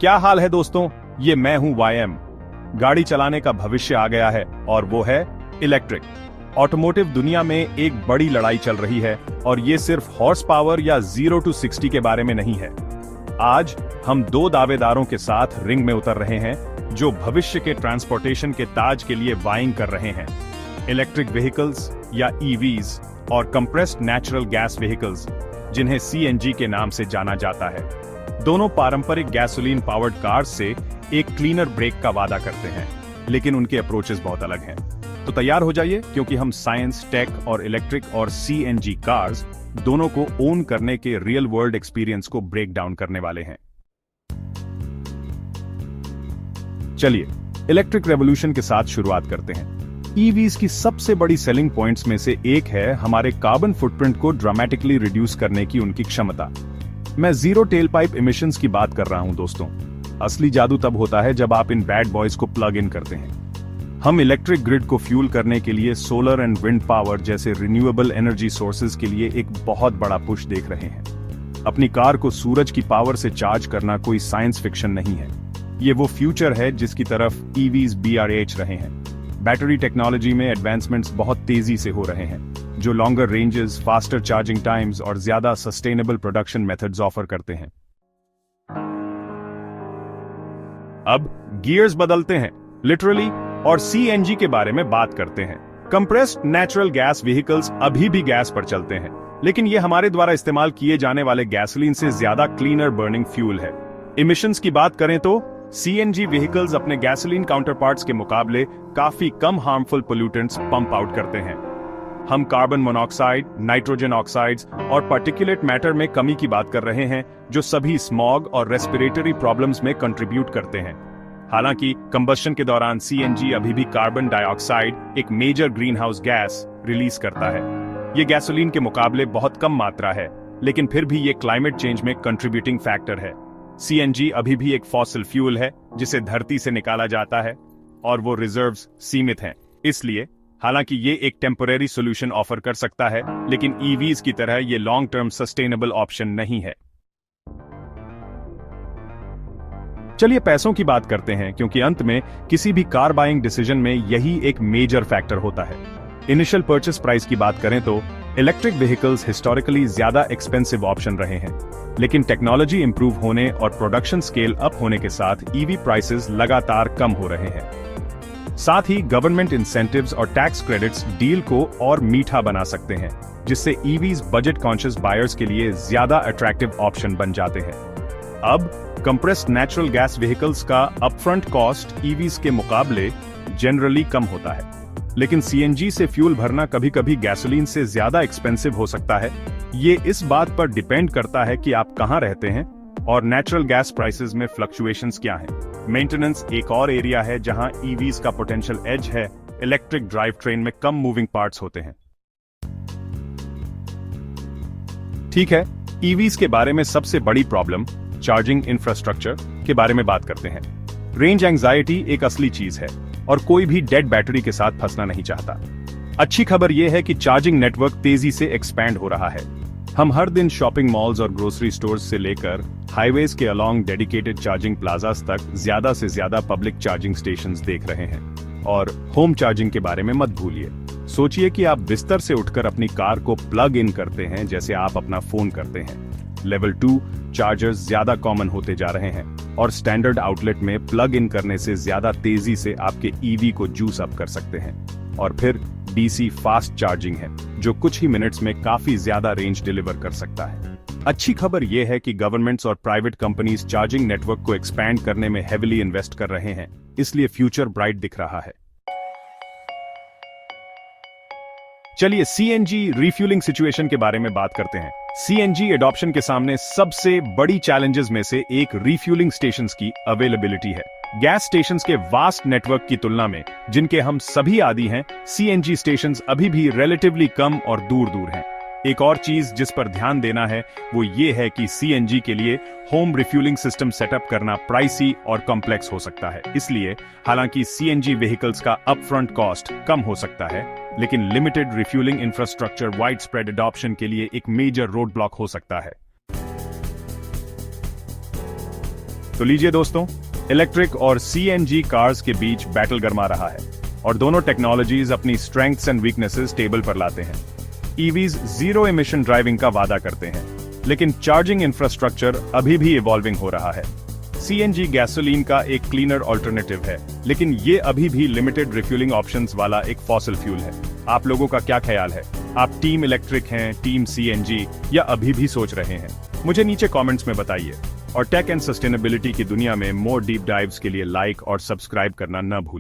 क्या हाल है दोस्तों, ये मैं हूं YM। गाड़ी चलाने का भविष्य आ गया है और वो है इलेक्ट्रिक। ऑटोमोटिव दुनिया में एक बड़ी लड़ाई चल रही है और ये सिर्फ हॉर्स पावर या 0 to 60 के बारे में नहीं है। आज हम दो दावेदारों के साथ रिंग में उतर रहे हैं जो भविष्य के ट्रांसपोर्टेशन के ताज के लिए वाइंग कर रहे हैं। इलेक्ट्रिक व्हीकल्स या EVs और कंप्रेस्ड नेचुरल गैस व्हीकल्स जिन्हें CNG के नाम से जाना जाता है। दोनों पारंपरिक गैसोलीन पावर्ड कार्स से एक क्लीनर ब्रेक का वादा करते हैं, लेकिन उनके अप्रोचेस बहुत अलग हैं। तो तैयार हो जाइए क्योंकि हम साइंस, टेक और इलेक्ट्रिक और CNG कार्स दोनों को ओन करने के रियल वर्ल्ड एक्सपीरियंस को ब्रेक डाउन करने वाले हैं। चलिए इलेक्ट्रिक रेवोल्यूशन के साथ शुरुआत करते हैं। EVs की सबसे बड़ी सेलिंग पॉइंट्स में से एक है हमारे कार्बन फुटप्रिंट को ड्रामेटिकली रिड्यूस करने की उनकी क्षमता। मैं जीरो टेल पाइप इमिशंस की बात कर रहा हूं दोस्तों। असली जादू तब होता है जब आप इन बैड बॉयज को प्लग इन करते हैं। हम इलेक्ट्रिक ग्रिड को फ्यूल करने के लिए सोलर एंड विंड पावर जैसे रिन्यूएबल एनर्जी सोर्सेज के लिए एक बहुत बड़ा पुश देख रहे हैं। अपनी कार को सूरज की पावर से चार्ज करना कोई साइंस फिक्शन नहीं है, ये वो फ्यूचर है जिसकी तरफ EVs BRH रहे हैं। बैटरी टेक्नोलॉजी में एडवांसमेंट्स बहुत तेजी से हो रहे हैं जो longer ranges, faster charging times और ज्यादा सस्टेनेबल प्रोडक्शन मेथड्स ऑफर करते हैं। अब गियर्स बदलते हैं लिटरली और CNG के बारे में बात करते हैं। कंप्रेस्ड नेचुरल गैस व्हीकल्स अभी भी गैस पर चलते हैं, लेकिन ये हमारे द्वारा इस्तेमाल किए जाने वाले गैसोलीन से ज्यादा क्लीनर बर्निंग फ्यूल है। इमिशंस की बात करें तो CNG व्हीकल्स अपने गैसोलीन काउंटरपार्ट्स के मुकाबले काफी कम हार्मफुल पोल्यूटेंट्स पंप आउट करते हैं। हम कार्बन मोनोऑक्साइड, नाइट्रोजन ऑक्साइड्स और पार्टिकुलेट मैटर में कमी की बात कर रहे हैं जो सभी स्मॉग और रेस्पिरेटरी प्रॉब्लम्स में कंट्रीब्यूट करते हैं। हालांकि कंबस्शन के दौरान CNG अभी भी कार्बन डाइऑक्साइड, एक major greenhouse gas, release करता है। ये गैसोलीन के मुकाबले बहुत कम मात्रा है, लेकिन फिर भी ये क्लाइमेट चेंज में कंट्रीब्यूटिंग फैक्टर है। CNG अभी भी एक फॉसिल फ्यूल है जिसे धरती से निकाला जाता है और वो रिजर्व्स सीमित हैं। इसलिए हालांकि ये एक टेम्परेरी सॉल्यूशन ऑफर कर सकता है, लेकिन EVs की तरह ये लॉन्ग टर्म सस्टेनेबल ऑप्शन नहीं है। चलिए पैसों की बात करते हैं क्योंकि अंत में किसी भी कार बाइंग डिसीजन में यही एक मेजर फैक्टर होता है। इनिशियल परचेस प्राइस की बात करें तो इलेक्ट्रिक व्हीकल्स हिस्टोरिकली ज्यादा एक्सपेंसिव ऑप्शन रहे हैं, लेकिन टेक्नोलॉजी इंप्रूव होने और प्रोडक्शन स्केल अप होने के साथ EV प्राइसेस लगातार कम हो रहे हैं। साथ ही गवर्नमेंट इंसेंटिव्स और टैक्स क्रेडिट्स डील को और मीठा बना सकते हैं, जिससे EVs बजट कॉन्शियस बायर्स के लिए ज्यादा अट्रैक्टिव ऑप्शन बन जाते हैं। अब कंप्रेस्ड नेचुरल गैस व्हीकल्स का अपफ्रंट कॉस्ट EVs के मुकाबले जनरली कम होता है, लेकिन CNG से फ्यूल भरना कभी कभी गैसोलीन से ज्यादा एक्सपेंसिव हो सकता है। ये इस बात पर डिपेंड करता है कि आप कहां रहते हैं और नेचुरल गैस प्राइसेस में फ्लक्चुएशंस क्या हैं। मेंटेनेंस एक और एरिया है जहां EVs का पोटेंशियल एज है। इलेक्ट्रिक ड्राइव ट्रेन में कम मूविंग पार्ट्स होते हैं। ठीक है, EVs के बारे में सबसे बड़ी प्रॉब्लम चार्जिंग इंफ्रास्ट्रक्चर के बारे में बात करते हैं। रेंज एंजाइटी एक असली चीज है और कोई भी डेड बैटरी के साथ फंसना नहीं चाहता। अच्छी खबर यह है कि चार्जिंग नेटवर्क तेजी से एक्सपैंड हो रहा है। हम हर दिन शॉपिंग मॉल्स और ग्रोसरी स्टोर्स से लेकर हाईवेज के अलोंग डेडिकेटेड चार्जिंग प्लाजास तक ज्यादा से ज्यादा पब्लिक चार्जिंग स्टेशंस देख रहे हैं। और होम चार्जिंग के बारे में मत भूलिए। सोचिए कि आप बिस्तर से उठकर अपनी कार को प्लग इन करते हैं जैसे आप अपना फोन करते हैं। लेवल 2 चार्जर्स ज्यादा कॉमन होते जा रहे हैं और स्टैंडर्ड आउटलेट में प्लग इन करने से ज्यादा तेजी से आपके EV को जूस अप कर सकते हैं। और फिर DC फास्ट चार्जिंग है जो कुछ ही मिनट्स में काफी ज्यादा रेंज डिलीवर कर सकता है। अच्छी खबर यह है कि गवर्नमेंट्स और प्राइवेट कंपनीज चार्जिंग नेटवर्क को एक्सपैंड करने में हेविली इन्वेस्ट कर रहे हैं, इसलिए फ्यूचर ब्राइट दिख रहा है। चलिए CNG रिफ्यूलिंग सिचुएशन के बारे में बात करते हैं। CNG एडॉप्शन के सामने सबसे बड़ी चैलेंजेस में से एक रिफ्यूलिंग स्टेशंस की अवेलेबिलिटी है। गैस स्टेशंस के वास्ट नेटवर्क की तुलना में, जिनके हम सभी आदी हैं, CNG स्टेशंस अभी भी रिलेटिवली कम और दूर दूर हैं। एक और चीज जिस पर ध्यान देना है वो ये है कि CNG के लिए होम रिफ्यूलिंग सिस्टम सेटअप करना प्राइसी और कॉम्प्लेक्स हो सकता है। इसलिए हालांकि CNG व्हीकल्स का अपफ्रंट कॉस्ट कम हो सकता है, लेकिन limited refuelling infrastructure wide spread adoption के लिए एक मेजर रोड ब्लॉक हो सकता है। तो लीजिए दोस्तों, इलेक्ट्रिक और सीएनजी कार्स के बीच बैटल गरमा रहा है और दोनों टेक्नोलॉजीज अपनी स्ट्रेंथ्स एंड वीकनेसेस टेबल पर लाते हैं। ईवीज जीरो एमिशन ड्राइविंग का वादा करते हैं, लेकिन चार्जिंग इंफ्रास्ट्रक्चर अभी भी इवॉल्विंग हो रहा है। सीएनजी गैसोलीन का एक क्लीनर ऑल्टरनेटिव है, लेकिन ये अभी भी लिमिटेड रिफ्यूलिंग ऑप्शंस वाला एक फॉसिल फ्यूल है। आप लोगों का क्या ख्याल है? आप टीम इलेक्ट्रिक हैं, टीम सीएनजी, या अभी भी सोच रहे हैं? मुझे नीचे कमेंट्स में बताइए। और टेक एंड सस्टेनेबिलिटी की दुनिया में मोर डीप डाइव्स के लिए लाइक और सब्सक्राइब करना न भूलें।